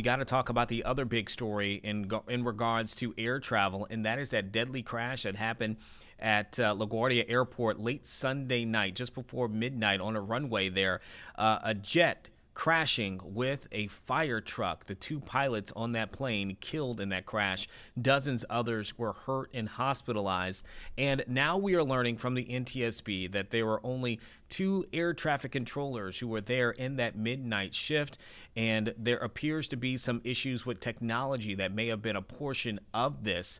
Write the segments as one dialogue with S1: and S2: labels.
S1: We got to talk about the other big story in regards to air travel, and that is that deadly crash that happened at LaGuardia Airport late Sunday night, just before midnight on a runway there. A jet crashing with a fire truck. The two pilots on that plane killed in that crash. Dozens others were hurt and hospitalized. And now we are learning from the NTSB that there were only two air traffic controllers who were there in that midnight shift. And there appears to be some issues with technology that may have been a portion of this,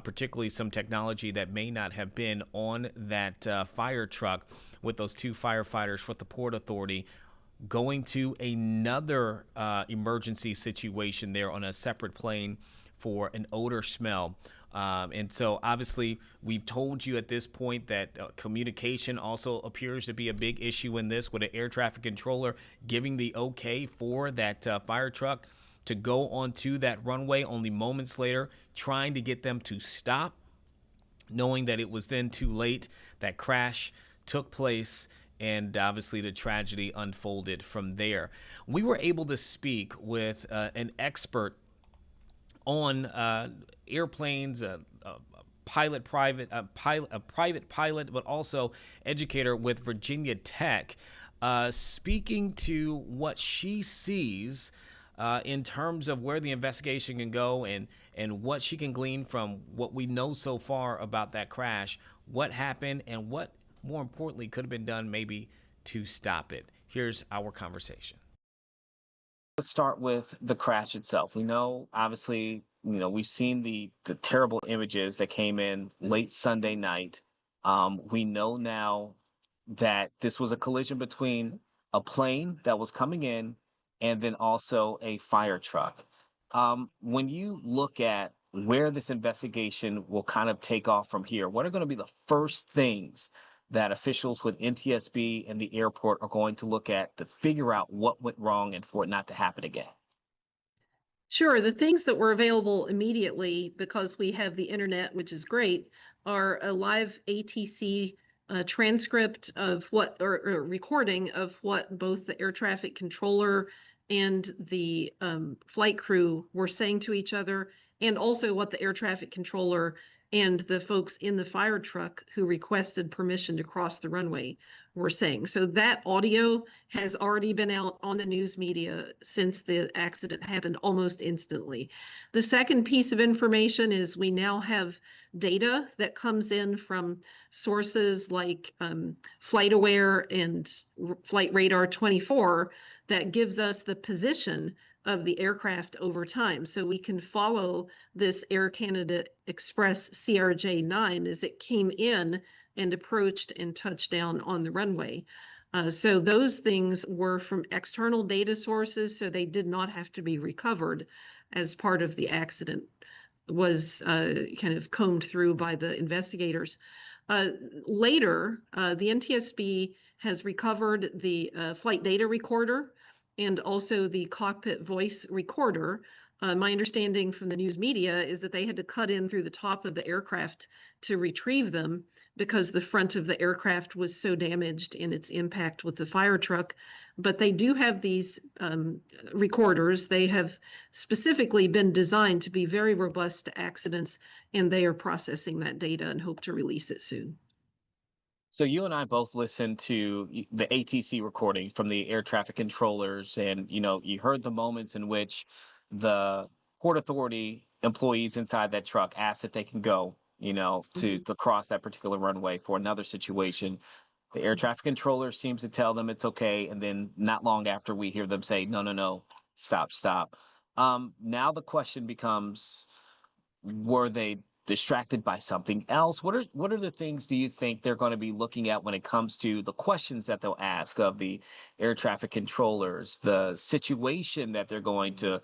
S1: particularly some technology that may not have been on that fire truck with those two firefighters for the Port Authority going to another emergency situation there on a separate plane for an odor smell. And so obviously we've told you at this point that communication also appears to be a big issue in this, with an air traffic controller giving the okay for that fire truck to go onto that runway, only moments later trying to get them to stop, knowing that it was then too late. That crash took place, and obviously the tragedy unfolded from there. We were able to speak with an expert on airplanes, a private pilot, but also educator with Virginia Tech, speaking to what she sees in terms of where the investigation can go, and what she can glean from what we know so far about that crash, what happened, and what, more importantly, could have been done maybe to stop it. Here's our conversation. Let's start with the crash itself. We know, obviously, we've seen the terrible images that came in late Sunday night. We know now that this was a collision between a plane that was coming in and then also a fire truck. When you look at where this investigation will kind of take off from here, what are going to be the first things that officials with NTSB and the airport are going to look at to figure out what went wrong and for it not to happen again?
S2: Sure. The things that were available immediately, because we have the internet, which is great, are a live ATC transcript of what, or recording of what both the air traffic controller and the flight crew were saying to each other, and also what the air traffic controller and the folks in the fire truck who requested permission to cross the runway were saying. So that audio has already been out on the news media since the accident happened, almost instantly. The second piece of information is we now have data that comes in from sources like FlightAware and Flight Radar 24 that gives us the position of the aircraft over time. So we can follow this Air Canada Express CRJ-9 as it came in and approached and touched down on the runway. So those things were from external data sources, so they did not have to be recovered as part of the accident was kind of combed through by the investigators. Later, the NTSB has recovered the flight data recorder and also the cockpit voice recorder. My understanding from the news media is that they had to cut in through the top of the aircraft to retrieve them because the front of the aircraft was so damaged in its impact with the fire truck. But they do have these recorders. They have specifically been designed to be very robust to accidents, and they are processing that data and hope to release it soon.
S1: So you and I both listened to the ATC recording from the air traffic controllers, and you heard the moments in which the Port Authority employees inside that truck asked if they can go, to cross that particular runway for another situation. The air traffic controller seems to tell them it's okay, and then not long after, we hear them say, no, stop. Now the question becomes, were they distracted by something else? What are the things do you think they're going to be looking at when it comes to the questions that they'll ask of the air traffic controllers, the situation that they're going to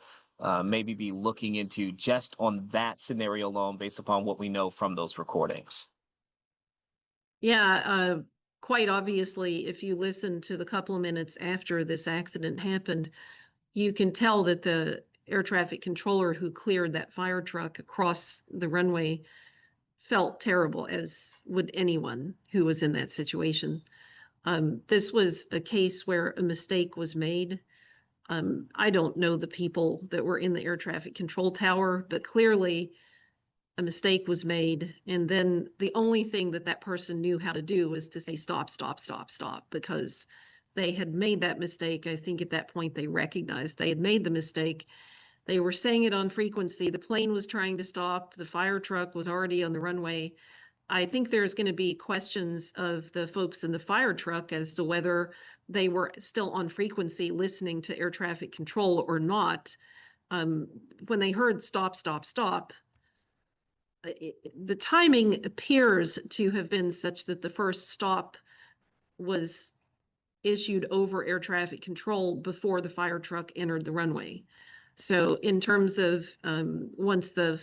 S1: maybe be looking into just on that scenario alone, based upon what we know from those recordings?
S2: Yeah, quite obviously, if you listen to the couple of minutes after this accident happened, you can tell that the air traffic controller who cleared that fire truck across the runway felt terrible, as would anyone who was in that situation. This was a case where a mistake was made. I don't know the people that were in the air traffic control tower, but clearly a mistake was made. And then the only thing that that person knew how to do was to say, stop, stop, stop, stop, because they had made that mistake. I think at that point they recognized they had made the mistake. They were saying it on frequency. The plane was trying to stop. The fire truck was already on the runway. I think there's going to be questions of the folks in the fire truck as to whether they were still on frequency listening to air traffic control or not. When they heard stop, stop, stop, the timing appears to have been such that the first stop was issued over air traffic control before the fire truck entered the runway. So in terms of once the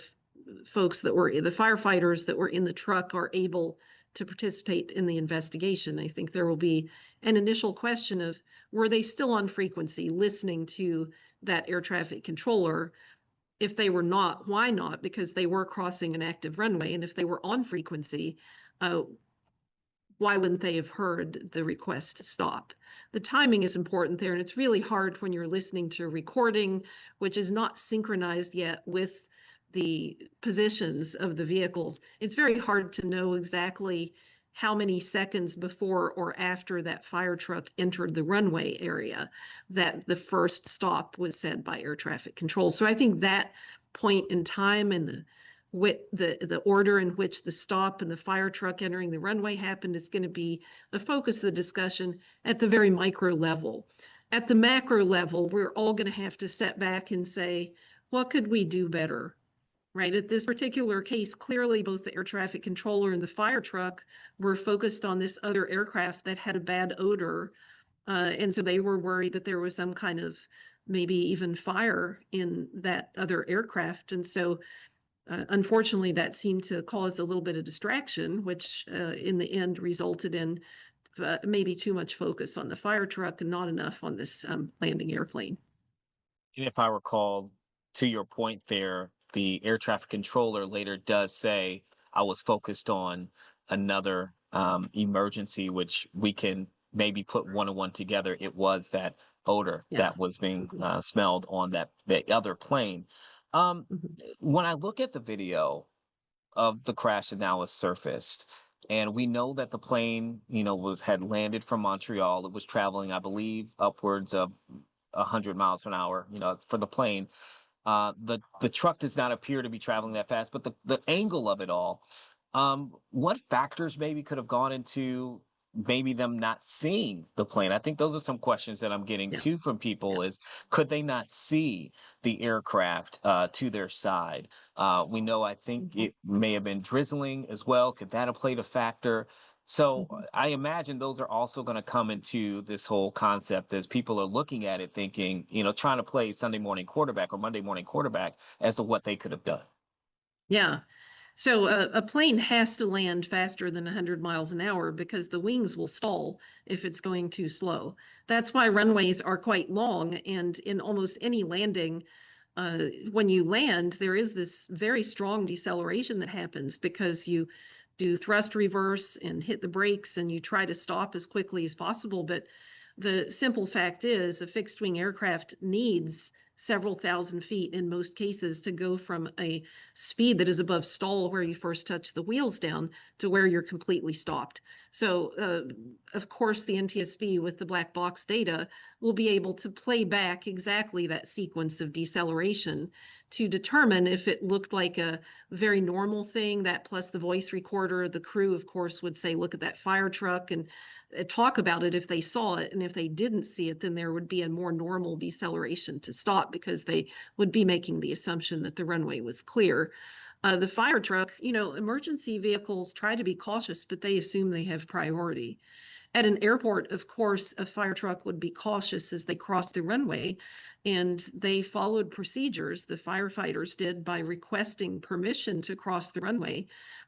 S2: folks that were the firefighters that were in the truck are able to participate in the investigation, I think there will be an initial question of, were they still on frequency listening to that air traffic controller? If they were not, why not? Because they were crossing an active runway. And if they were on frequency, why wouldn't they have heard the request to stop? The timing is important there, and it's really hard when you're listening to a recording, which is not synchronized yet with the positions of the vehicles. It's very hard to know exactly how many seconds before or after that fire truck entered the runway area that the first stop was said by air traffic control. So I think that point in time and the order in which the stop and the fire truck entering the runway happened is going to be the focus of the discussion at the very micro level. At the macro level, we're all going to have to step back and say, what could we do better? Right. At this particular case, clearly both the air traffic controller and the fire truck were focused on this other aircraft that had a bad odor. And so they were worried that there was some kind of maybe even fire in that other aircraft. And so unfortunately, that seemed to cause a little bit of distraction, which in the end resulted in maybe too much focus on the fire truck and not enough on this landing airplane.
S1: And if I recall, to your point there, the air traffic controller later does say, I was focused on another emergency, which we can maybe put one and one together. It was that odor that was being smelled on the other plane. When I look at the video of the crash that now has surfaced, and we know that the plane, had landed from Montreal. It was traveling, I believe, upwards of 100 miles an hour, for the plane. The truck does not appear to be traveling that fast, but the angle of it all, what factors maybe could have gone into maybe them not seeing the plane? I think those are some questions that I'm getting too from people is, could they not see the aircraft to their side? We know, I think it may have been drizzling as well. Could that have played a factor? So I imagine those are also going to come into this whole concept as people are looking at it thinking, trying to play Sunday morning quarterback or Monday morning quarterback as to what they could have done.
S2: Yeah. So a plane has to land faster than 100 miles an hour because the wings will stall if it's going too slow. That's why runways are quite long. And in almost any landing, when you land, there is this very strong deceleration that happens because you do thrust reverse and hit the brakes and you try to stop as quickly as possible. But the simple fact is a fixed wing aircraft needs several thousand feet in most cases to go from a speed that is above stall where you first touch the wheels down to where you're completely stopped. So of course the NTSB with the black box data will be able to play back exactly that sequence of deceleration to determine if it looked like a very normal thing. That plus the voice recorder, the crew of course would say, look at that fire truck, and talk about it if they saw it. And if they didn't see it, then there would be a more normal deceleration to stop because they would be making the assumption that the runway was clear. The fire truck, emergency vehicles try to be cautious, but they assume they have priority. At an airport, of course, a fire truck would be cautious as they cross the runway, and they followed procedures, the firefighters did, by requesting permission to cross the runway.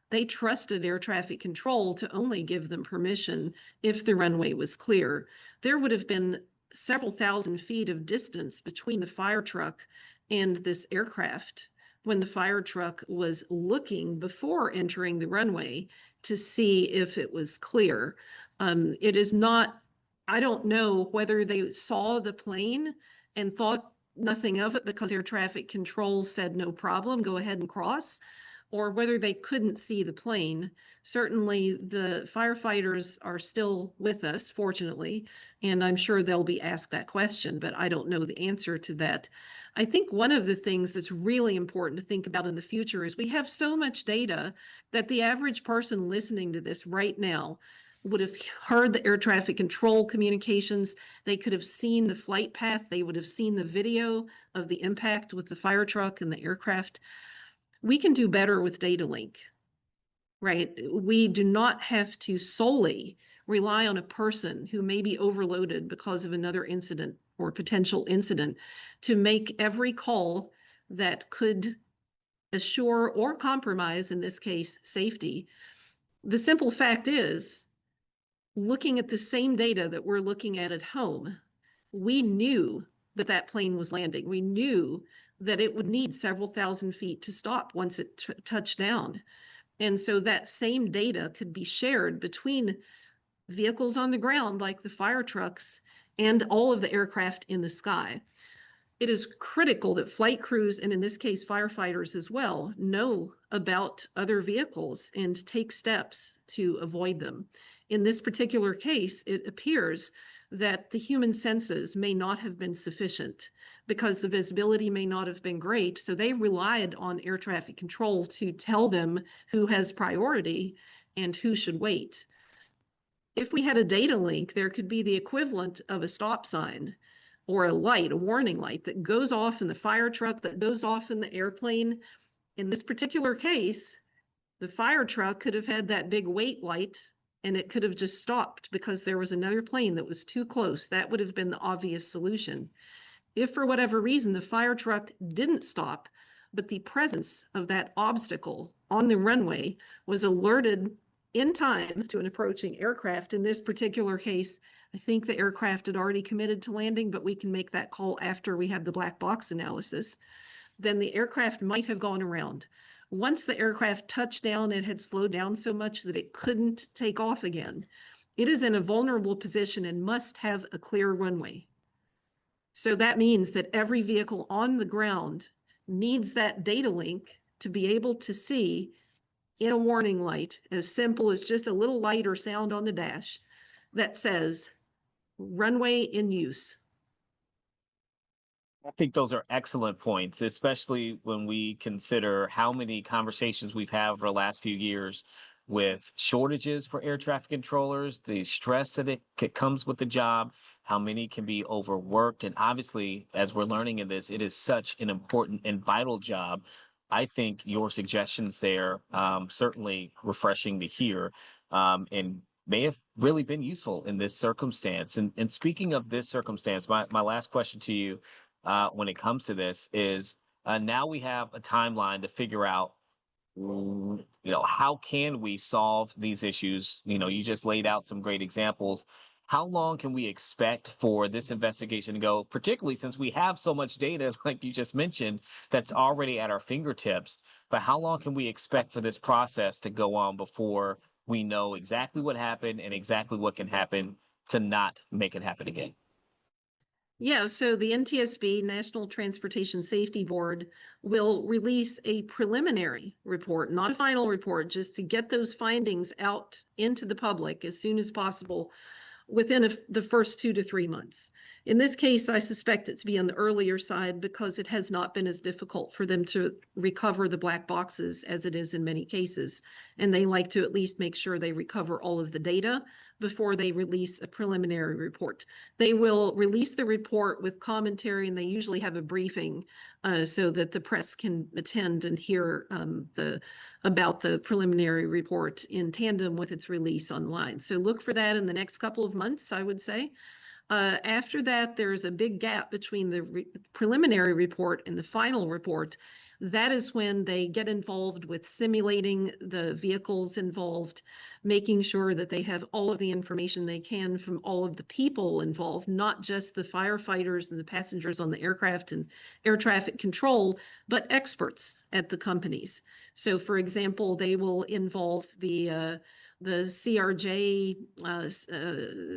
S2: They trusted air traffic control to only give them permission if the runway was clear. There would have been several thousand feet of distance between the fire truck and this aircraft when the fire truck was looking before entering the runway to see if it was clear. It is not, I don't know whether they saw the plane and thought nothing of it because air traffic control said no problem, go ahead and cross, or whether they couldn't see the plane. Certainly, the firefighters are still with us, fortunately, and I'm sure they'll be asked that question, but I don't know the answer to that. I think one of the things that's really important to think about in the future is we have so much data that the average person listening to this right now would have heard the air traffic control communications. They could have seen the flight path. They would have seen the video of the impact with the fire truck and the aircraft. We can do better with data link, right? We do not have to solely rely on a person who may be overloaded because of another incident or potential incident to make every call that could assure or compromise, in this case, safety. The simple fact is, looking at the same data that we're looking at home, we knew that that plane was landing. We knew that it would need several thousand feet to stop once it touched down. And so that same data could be shared between vehicles on the ground, like the fire trucks, and all of the aircraft in the sky. It is critical that flight crews, and in this case, firefighters as well, know about other vehicles and take steps to avoid them. In this particular case, it appears that the human senses may not have been sufficient because the visibility may not have been great. So they relied on air traffic control to tell them who has priority and who should wait. If we had a data link, there could be the equivalent of a stop sign or a light, a warning light that goes off in the fire truck, that goes off in the airplane. In this particular case, the fire truck could have had that big wait light and it could have just stopped because there was another plane that was too close. That would have been the obvious solution. If for whatever reason the fire truck didn't stop, but the presence of that obstacle on the runway was alerted in time to an approaching aircraft, in this particular case, I think the aircraft had already committed to landing, but we can make that call after we have the black box analysis, then the aircraft might have gone around. Once the aircraft touched down, it had slowed down so much that it couldn't take off again. It is in a vulnerable position and must have a clear runway. So that means that every vehicle on the ground needs that data link to be able to see in a warning light, as simple as just a little light or sound on the dash that says runway in use.
S1: I think those are excellent points, especially when we consider how many conversations we've had over the last few years with shortages for air traffic controllers, the stress that it comes with the job, how many can be overworked. And obviously, as we're learning in this, it is such an important and vital job. I think your suggestions there, certainly refreshing to hear, and may have really been useful in this circumstance. And speaking of this circumstance, my last question to you when it comes to this is now we have a timeline to figure out, how can we solve these issues? You just laid out some great examples. How long can we expect for this investigation to go, particularly since we have so much data, like you just mentioned, that's already at our fingertips? But how long can we expect for this process to go on before we know exactly what happened and exactly what can happen to not make it happen again?
S2: Yeah, so the NTSB, National Transportation Safety Board, will release a preliminary report, not a final report, just to get those findings out into the public as soon as possible within the first 2 to 3 months. In this case, I suspect it to be on the earlier side because it has not been as difficult for them to recover the black boxes as it is in many cases. And they like to at least make sure they recover all of the data before they release a preliminary report. They will release the report with commentary, and they usually have a briefing so that the press can attend and hear about the preliminary report in tandem with its release online. So look for that in the next couple of months, I would say. After that, there's a big gap between the preliminary report and the final report. That is when they get involved with simulating the vehicles involved, making sure that they have all of the information they can from all of the people involved, not just the firefighters and the passengers on the aircraft and air traffic control, but experts at the companies. So for example, they will involve the the CRJ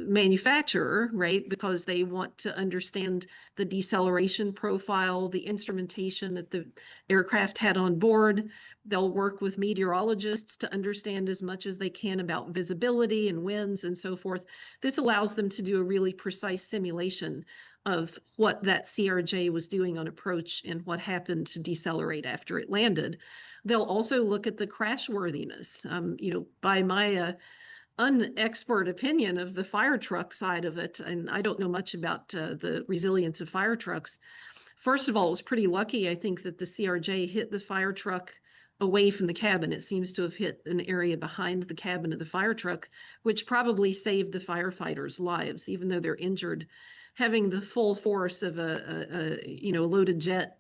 S2: manufacturer, right? Because they want to understand the deceleration profile, the instrumentation that the aircraft had on board. They'll work with meteorologists to understand as much as they can about visibility and winds and so forth. This allows them to do a really precise simulation of what that CRJ was doing on approach and what happened to decelerate after it landed. They'll also look at the crashworthiness. By my unexpert opinion of the fire truck side of it, and I don't know much about the resilience of fire trucks. First of all, it was pretty lucky, I think, that the CRJ hit the fire truck away from the cabin. It seems to have hit an area behind the cabin of the fire truck, which probably saved the firefighters' lives, even though they're injured. Having the full force of a loaded jet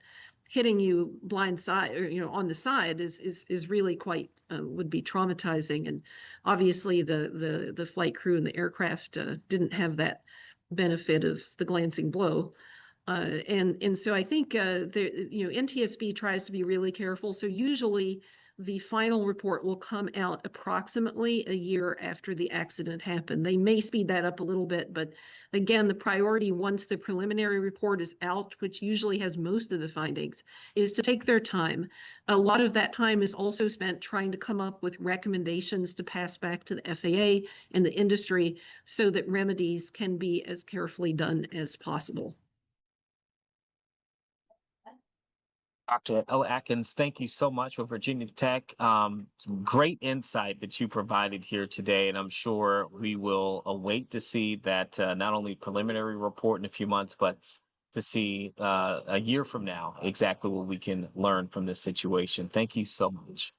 S2: hitting you blind side, or on the side is really quite would be traumatizing. And obviously the flight crew and the aircraft didn't have that benefit of the glancing blow. And so I think NTSB tries to be really careful. So usually the final report will come out approximately a year after the accident happened. They may speed that up a little bit, but again, the priority once the preliminary report is out, which usually has most of the findings, is to take their time. A lot of that time is also spent trying to come up with recommendations to pass back to the FAA and the industry so that remedies can be as carefully done as possible.
S1: Dr. Ella Atkins, thank you so much for Virginia Tech. Some great insight that you provided here today, and I'm sure we will await to see that not only preliminary report in a few months, but to see a year from now exactly what we can learn from this situation. Thank you so much.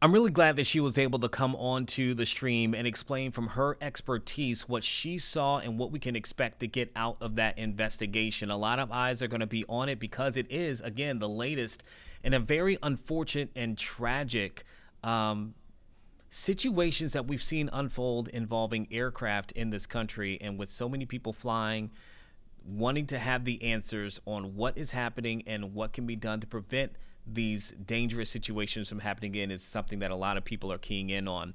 S1: I'm really glad that she was able to come onto the stream and explain from her expertise what she saw and what we can expect to get out of that investigation. A lot of eyes are going to be on it because it is, again, the latest in a very unfortunate and tragic situations that we've seen unfold involving aircraft in this country. And with so many people flying, wanting to have the answers on what is happening and what can be done to prevent these dangerous situations from happening again is something that a lot of people are keying in on.